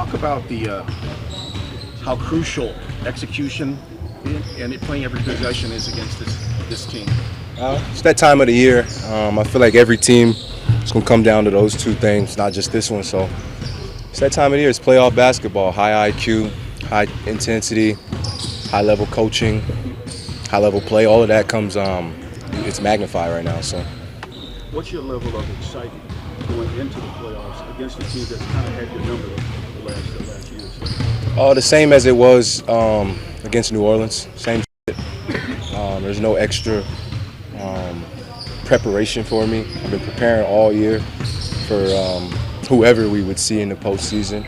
Talk about the how crucial execution and playing every possession is against this team. It's that time of the year. I feel like every team is going to come down to those two things, not just this one. So it's that time of the year. It's playoff basketball, high IQ, high intensity, high level coaching, high level play. All of that comes. It's magnified right now. So, what's your level of excitement going into the playoffs against a team that's kind of had your number the last years? Oh, the same as it was against New Orleans. Same shit. There's no extra preparation for me. I've been preparing all year for whoever we would see in the postseason.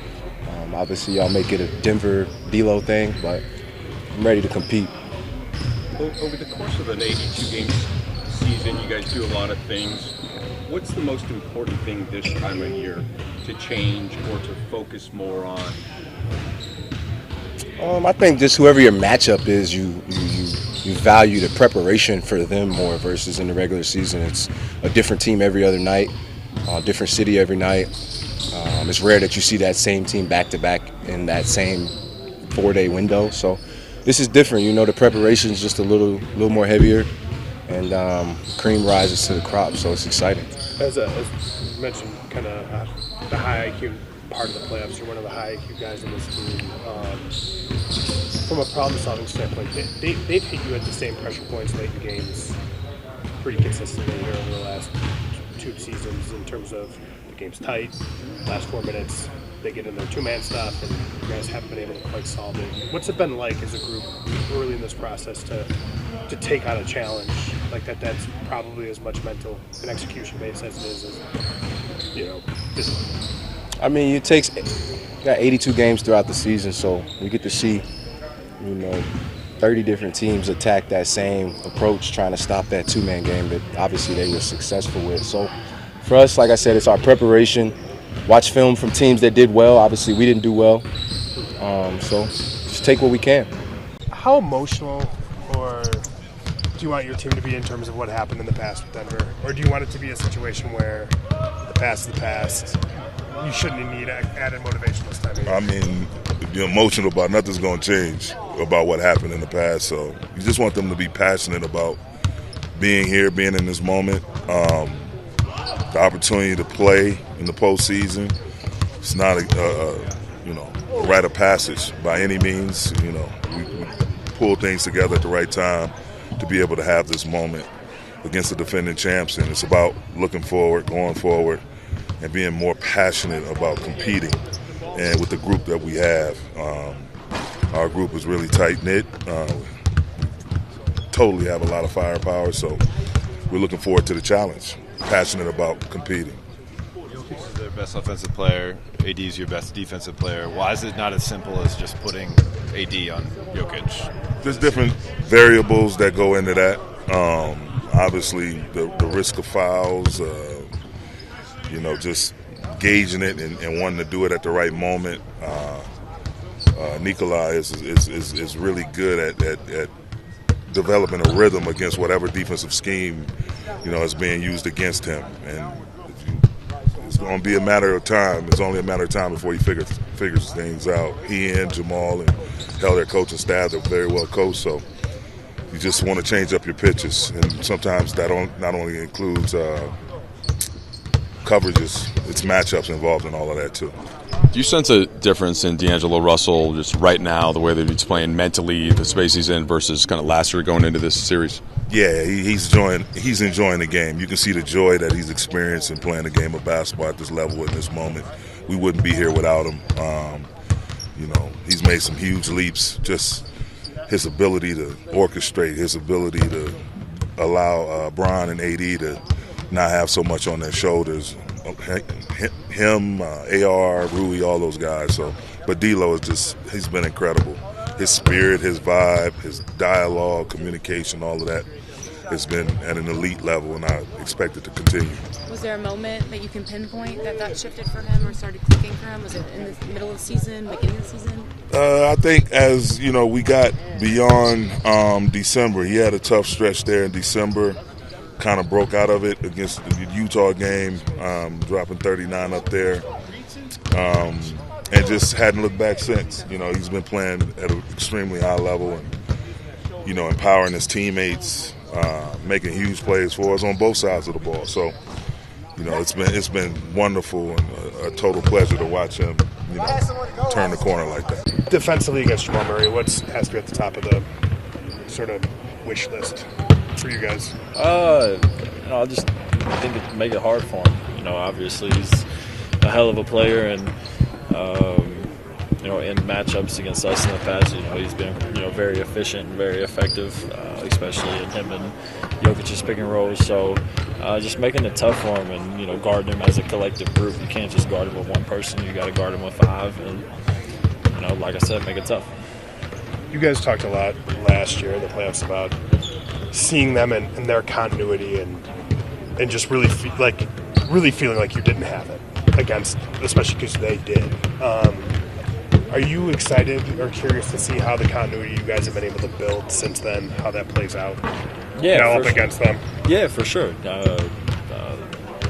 Obviously, y'all make it a Denver D-Lo thing, but I'm ready to compete. Over the course of an 82-game season, you guys do a lot of things. What's the most important thing this time of year to change or to focus more on? I think just whoever your matchup is, you value the preparation for them more versus in the regular season. It's a different team every other night, different city every night. It's rare that you see that same team back-to-back in that same 4-day window. So this is different. You know, the preparation is just a little more heavier, and cream rises to the crop, so it's exciting. As you mentioned, kind of the high IQ part of the playoffs, you're one of the high IQ guys in this team. From a problem-solving standpoint, they've hit you at the same pressure points late in games pretty consistently here over the last two seasons in terms of the game's tight, last 4 minutes, they get in their two-man stuff, and you guys haven't been able to quite solve it. What's it been like as a group early in this process to take on a challenge like that? That's probably as much mental and execution-based as it is, physical. I mean, you got 82 games throughout the season, so we get to see, 30 different teams attack that same approach, trying to stop that two-man game that obviously they were successful with. So for us, like I said, it's our preparation. Watch film from teams that did well. Obviously, we didn't do well. So just take what we can. How emotional or do you want your team to be in terms of what happened in the past with Denver? Or do you want it to be a situation where the past is the past? You shouldn't need added motivation this time. I mean, you're emotional about nothing's going to change about what happened in the past. So you just want them to be passionate about being here, being in this moment. The opportunity to play in the postseason. It's not a rite of passage by any means. We pull things together at the right time to be able to have this moment against the defending champs, and it's about looking forward, going forward, and being more passionate about competing. And with the group that we have, our group is really tight-knit. Totally have a lot of firepower, so we're looking forward to the challenge, passionate about competing. Jokic is their best offensive player. AD is your best defensive player. Why is it not as simple as just putting AD on Jokic? There's different variables that go into that. Obviously, the risk of fouls, just gauging it and wanting to do it at the right moment. Nikolai is really good at developing a rhythm against whatever defensive scheme is being used against him, and it's going to be a matter of time. It's only a matter of time before he figures things out. He and Jamal and their coaching staff, they're very well coached, so you just want to change up your pitches, and sometimes that not only includes coverages, it's matchups involved in all of that too. Do you sense a difference in D'Angelo Russell just right now, the way that he's playing mentally, the space he's in, versus kind of last year going into this series? Yeah, he's enjoying the game. You can see the joy that he's experiencing playing the game of basketball at this level in this moment. We wouldn't be here without him. He's made some huge leaps. Just his ability to orchestrate, his ability to allow Bron and AD to not have so much on their shoulders. Him, AR, Rui, all those guys. But D'Lo he's been incredible. His spirit, his vibe, his dialogue, communication, all of that has been at an elite level, and I expect it to continue. Was there a moment that you can pinpoint that shifted for him or started clicking for him? Was it in the middle of the season, beginning of the season? I think as, we got beyond December, he had a tough stretch there in December. Kind of broke out of it against the Utah game, dropping 39 up there. and just hadn't looked back since. You know, he's been playing at an extremely high level and, you know, empowering his teammates, making huge plays for us on both sides of the ball. So, you know, it's been wonderful and a total pleasure to watch him, you know, turn the corner like that. Defensively against Jamal Murray, has to be at the top of the sort of wish list for you guys? I think it make it hard for him. You know, obviously he's a hell of a player, and you know, in matchups against us in the past, you know, he's been, you know, very efficient and very effective, especially in him and Jokic's pick and rolls. So just making it tough for him, and, you know, guarding him as a collective group. You can't just guard him with one person. You got to guard him with five, and, you know, like I said, make it tough. You guys talked a lot last year in the playoffs about seeing them and their continuity and just really feeling like you didn't have it against, especially because they did. Are you excited or curious to see how the continuity you guys have been able to build since then, how that plays out? Yeah, now up against them. Yeah, for sure.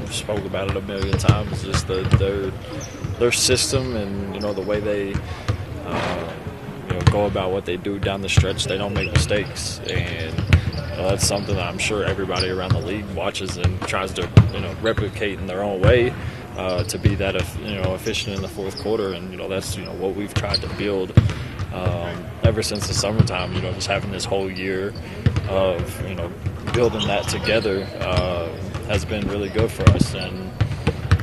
We've spoke about it a million times. Just their system, and, you know, the way they you know, go about what they do down the stretch. They don't make mistakes, and, you know, that's something that I'm sure everybody around the league watches and tries to, you know, replicate in their own way. To be that, you know, efficient in the fourth quarter, and, you know, that's, you know, what we've tried to build ever since the summertime. You know, just having this whole year of, you know, building that together has been really good for us. And,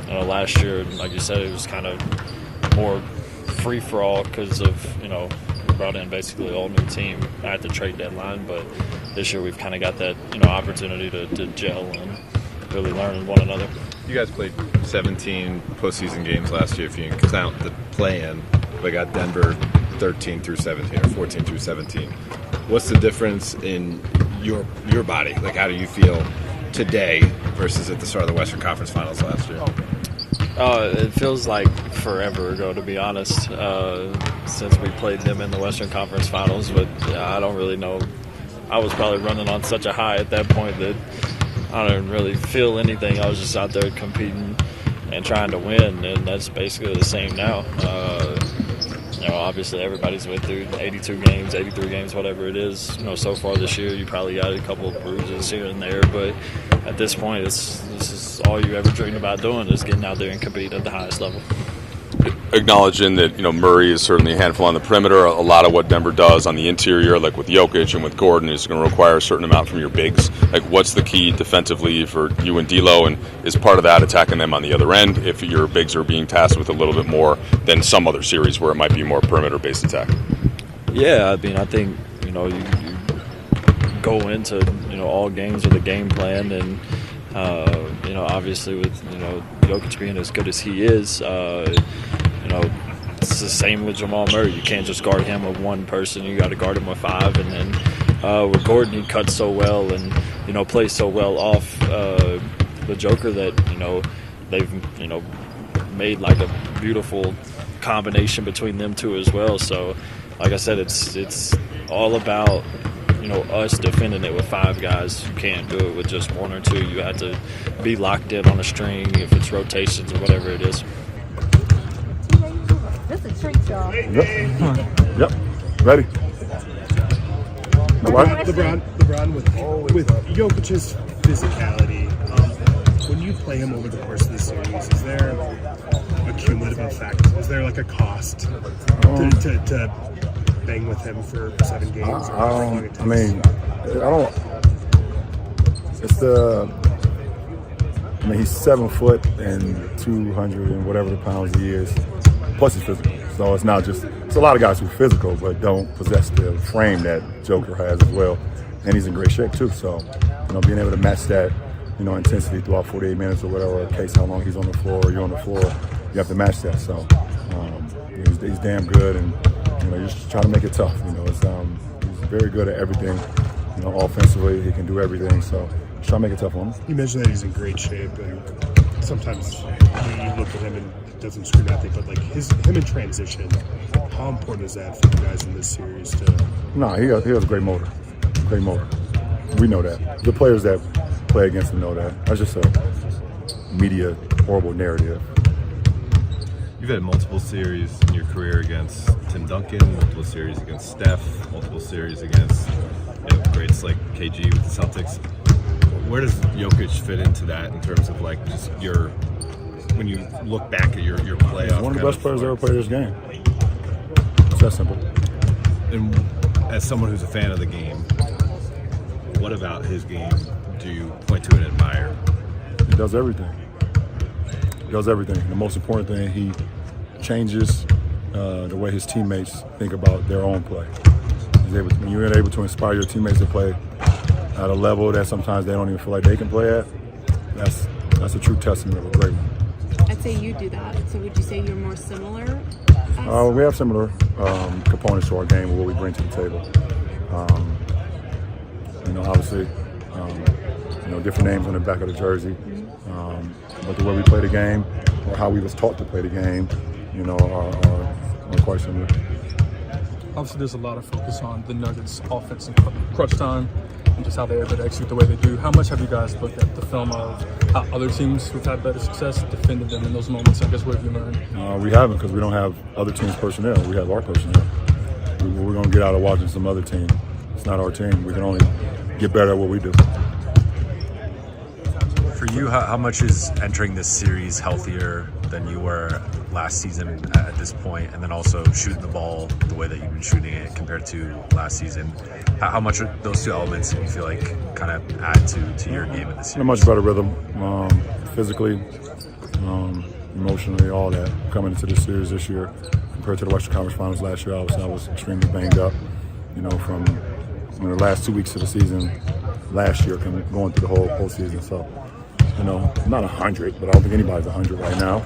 you know, last year, like you said, it was kind of more free for all because of, you know, we brought in basically an all new team at the trade deadline. But this year we've kind of got that, you know, opportunity to gel and really learn one another. You guys played 17 postseason games last year if you count the play-in. We got Denver 13 through 17 or 14 through 17. What's the difference in your body? Like, how do you feel today versus at the start of the Western Conference Finals last year? It feels like forever ago, to be honest, since we played them in the Western Conference Finals. But I don't really know. I was probably running on such a high at that point that I didn't really feel anything. I was just out there competing and trying to win, and that's basically the same now. You know, obviously everybody's went through 82 games, 83 games, whatever it is. You know, so far this year, you probably got a couple of bruises here and there, but at this point, this is all you ever dreamed about doing, is getting out there and compete at the highest level. Acknowledging that, you know, Murray is certainly a handful on the perimeter. A lot of what Denver does on the interior, like with Jokic and with Gordon, is going to require a certain amount from your bigs. Like, what's the key defensively for you and D'Lo, and is part of that attacking them on the other end if your bigs are being tasked with a little bit more than some other series where it might be more perimeter-based attack? Yeah, I mean, I think, you know, you go into, you know, all games with a game plan, and you know, obviously with, you know, Jokic being as good as he is, you know, it's the same with Jamal Murray. You can't just guard him with one person. You got to guard him with five. And then with Gordon, he cuts so well and, you know, plays so well off the Joker that, you know, they've, you know, made like a beautiful combination between them two as well. So, like I said, it's all about, you know, us defending it with five guys. You can't do it with just one or two. You have to be locked in on a string if it's rotations or whatever it is. This is a treat, y'all. Yep. Ready. LeBron with Jokic's physicality, when you play him over the course of the series, is there a cumulative effect? Is there like a cost to bang with him for 7 games? Or how long it takes? I mean, he's 7 foot and 200 and whatever pounds he is. Plus he's physical. So it's not just, it's a lot of guys who are physical but don't possess the frame that Joker has as well. And he's in great shape too. So, you know, being able to match that, you know, intensity throughout 48 minutes or whatever, case how long he's on the floor or you're on the floor, you have to match that. So he's damn good, and, you know, you just try to make it tough. You know, he's very good at everything. You know, offensively, he can do everything. So just try to make it tough on him. You mentioned that he's in great shape, and sometimes you look at him and it doesn't scream at him, but like him in transition, how important is that for you guys in this series? No, he has a great motor. Great motor. We know that. The players that play against him know that. That's just a media horrible narrative. You've had multiple series in your career against Tim Duncan, multiple series against Steph, multiple series against greats like KG with the Celtics. Where does Jokic fit into that in terms of like just your, when you look back at your playoff? He's one of the best players ever played this game. It's that simple. And as someone who's a fan of the game, what about his game do you point to and admire? He does everything. He does everything. The most important thing, he changes the way his teammates think about their own play. When you're able to inspire your teammates to play at a level that sometimes they don't even feel like they can play at, that's a true testament of a great one. I'd say you do that. So would you say you're more similar? We have similar components to our game and what we bring to the table. Obviously, different names on the back of the jersey, but the way we play the game or how we was taught to play the game, are quite similar. Obviously, there's a lot of focus on the Nuggets' offense and crunch time and just how they're able to execute the way they do. How much have you guys looked at the film of how other teams who've had better success defended them in those moments? I guess what have you learned? We haven't, because we don't have other teams' personnel. We have our personnel. We're going to get out of watching some other team. It's not our team. We can only get better at what we do. For you, how much is entering this series healthier than you were last season at this point, and then also shooting the ball the way that you've been shooting it compared to last season? How much are those two elements do you feel like kind of add to your game in this series? A much better rhythm, physically, emotionally, all that coming into this series this year compared to the Western Conference Finals last year. I was extremely banged up, from the last 2 weeks of the season last year, going through the whole postseason. So, not 100, but I don't think anybody's 100 right now,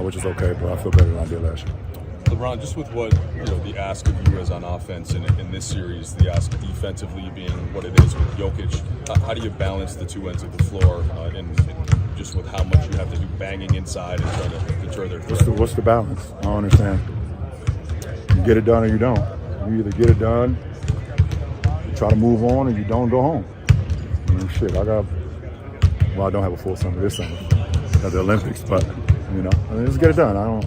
which is okay, but I feel better than I did last year. LeBron, just with what the ask of you as on offense in this series, the ask defensively being what it is with Jokic, how do you balance the two ends of the floor and just with how much you have to do banging inside and trying to deter their threat? What's the balance? I don't understand. You get it done or you don't. You either get it done, you try to move on, or you don't go home. I don't have a full summer this summer at the Olympics, but just get it done.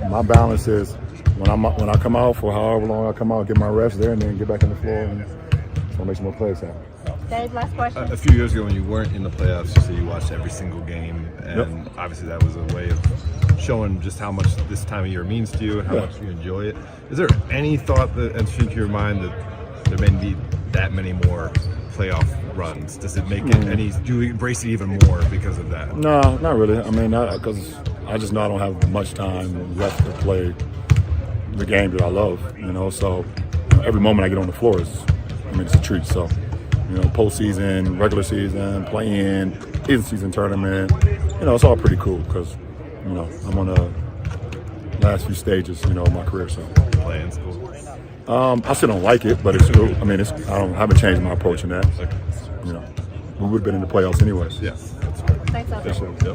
My balance is when I come out for however long I come out, get my reps there, and then get back on the floor and try to make some more plays happen. Dave, last question. A few years ago when you weren't in the playoffs, you said you watched every single game, and obviously that was a way of showing just how much this time of year means to you and how much you enjoy it. Is there any thought that enters into your mind that there may be that many more playoff runs? Does it make it any? Do you embrace it even more because of that? No, not really. Because I just know I don't have much time left to play the game that I love. So every moment I get on the floor it's a treat. So postseason, regular season, play-in, in-season tournament, it's all pretty cool because I'm on the last few stages, of my career. So playing school. I still don't like it, but it's cool. I haven't changed my approach in that. We would have been in the playoffs anyways. Yeah. Thanks, Alfred.